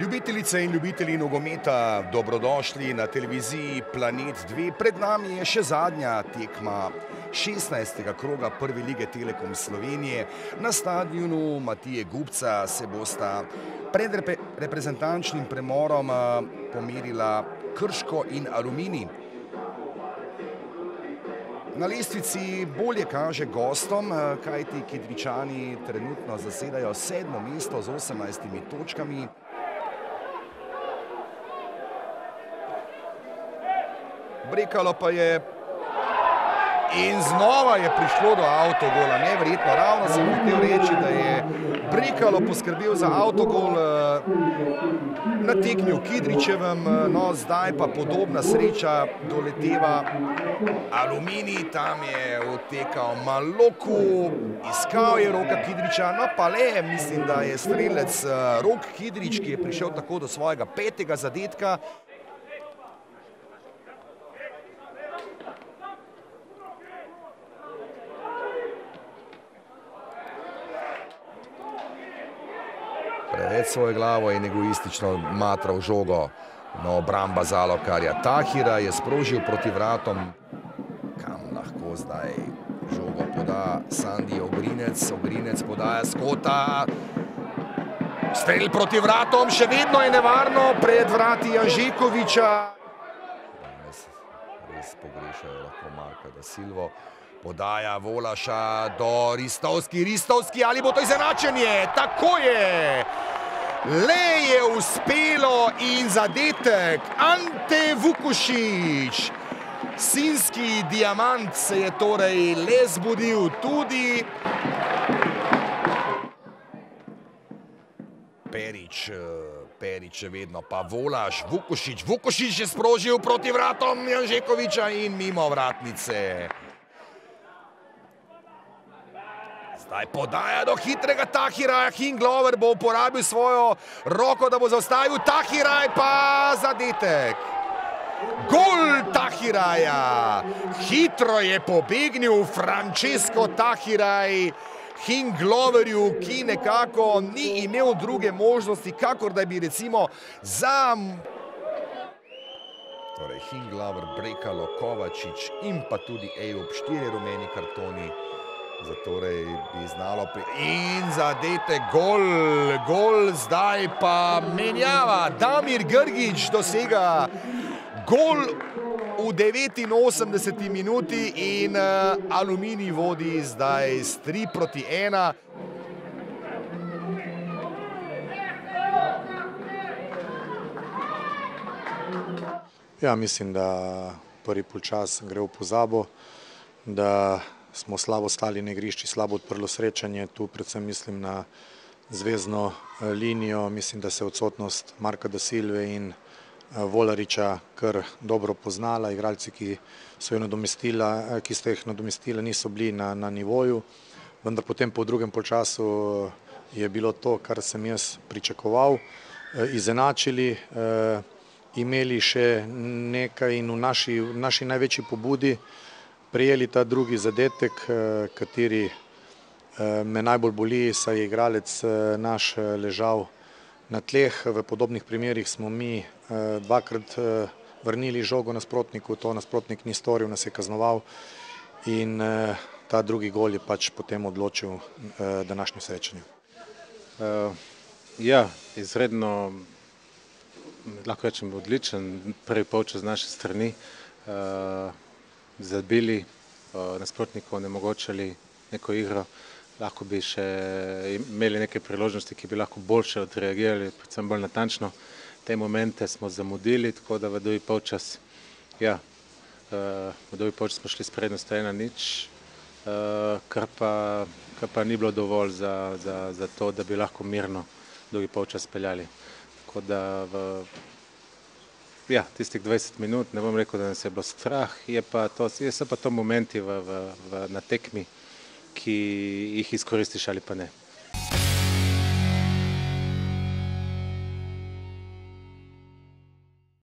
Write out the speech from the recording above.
Ljubitelice in ljubitelji nogometa, dobrodošli na televiziji Planet 2. Pred nami je še zadnja tekma 16. kroga Prve lige Telekom Slovenije. Na stadionu Matije Gubca se bosta pred reprezentančnim premorom pomerila Krško in Aluminij. Na lestvici bolje kaže gostom, kajti Kidričani trenutno zasedajo 7. mesto z 18 točkami. Brekalo pa je in znova je prišlo do avtogola, neverjetno. Ravno sem hotel reči, da je Brekalo poskrbel za avtogol na tekmi v Kidričevem, no zdaj pa podobna sreča doleteva Aluminij, tam je odtekal Maloku, iskal je Roka Kidriča, no pa le, mislim, da je strelec Rok Kidrič, ki je prišel tako do svojega 5. zadetka. Preveč svojo glavo in egoistično matral žogo, no obramba Zalokarja Tahira je sprožil proti vratom. Kam lahko zdaj žogo poda Sandi Ogrinec, Ogrinec podaja Skota. Strel proti vratom, še vedno je nevarno pred vrati Janžekoviča. Res pogrešajo lahko Marka da Silvo. Podaja Volaša do Ristovski, Ristovski, ali bo to izenačenje? Tako je! Le je uspelo in zadetek Ante Vukušić. Sinski diamant se je torej le zbudil tudi. Perić je vedno, pa Volaš, Vukušić. Vukušić je sprožil proti vratom Janžekoviča in mimo vratnice. Zdaj podaja do hitrega Tahiraja, Hinglover bo uporabil svojo roko, da bo zaustavil Tahiraj, pa zadetek. Gol Tahiraja! Hitro je pobegnil Francesco Tahiraj Hingloverju, ki nekako ni imel druge možnosti, kakor da bi recimo za... Torej Hinglover, Brekalo, Kovačič in pa tudi Ejup, 4 rumeni kartoni. Zatorej bi znalo in zadetek, gol, zdaj pa menjava. Damir Grgić dosega gol v 89. minuti in Aluminij vodi zdaj s 3-1. Ja, mislim, da prvi polčas gre v pozabo, da smo slabo stali na igrišči, slabo odprlo srečanje, tu predvsem mislim na zvezdno linijo, mislim, da se odsotnost Marka da Silve in Volariča kar dobro poznala, igralci, ki ste jih nadomestila, niso bili na nivoju, vendar potem po drugem polčasu je bilo to, kar sem jaz pričakoval, izenačili, imeli še nekaj in v naši največji pobudi prijeli ta drugi zadetek, kateri me najbolj boli, saj je igralec naš ležal na tleh. V podobnih primerih smo mi dvakrat vrnili žogo nasprotniku, to nasprotnik ni storil, nas je kaznoval in ta drugi gol je pač potem odločil današnje srečanje. Ja, izredno, lahko rečem, odličen prvi polčas z naše strani. Zabili, nasprotnikov onemogočali neko igro, lahko bi še imeli neke priložnosti, ki bi lahko boljše odreagirali, predvsem bolj natančno. Te momente smo zamudili, tako da v drugi polčas, ja, v drugi polčas smo šli s prednostjo 1-0, kar pa ni bilo dovolj za to, da bi lahko mirno drugi polčas speljali. Tako da ja, tistih 20 minut, ne bom rekel, da nas je bilo strah, so pa to momenti na tekmi, ki jih izkoristiš ali pa ne.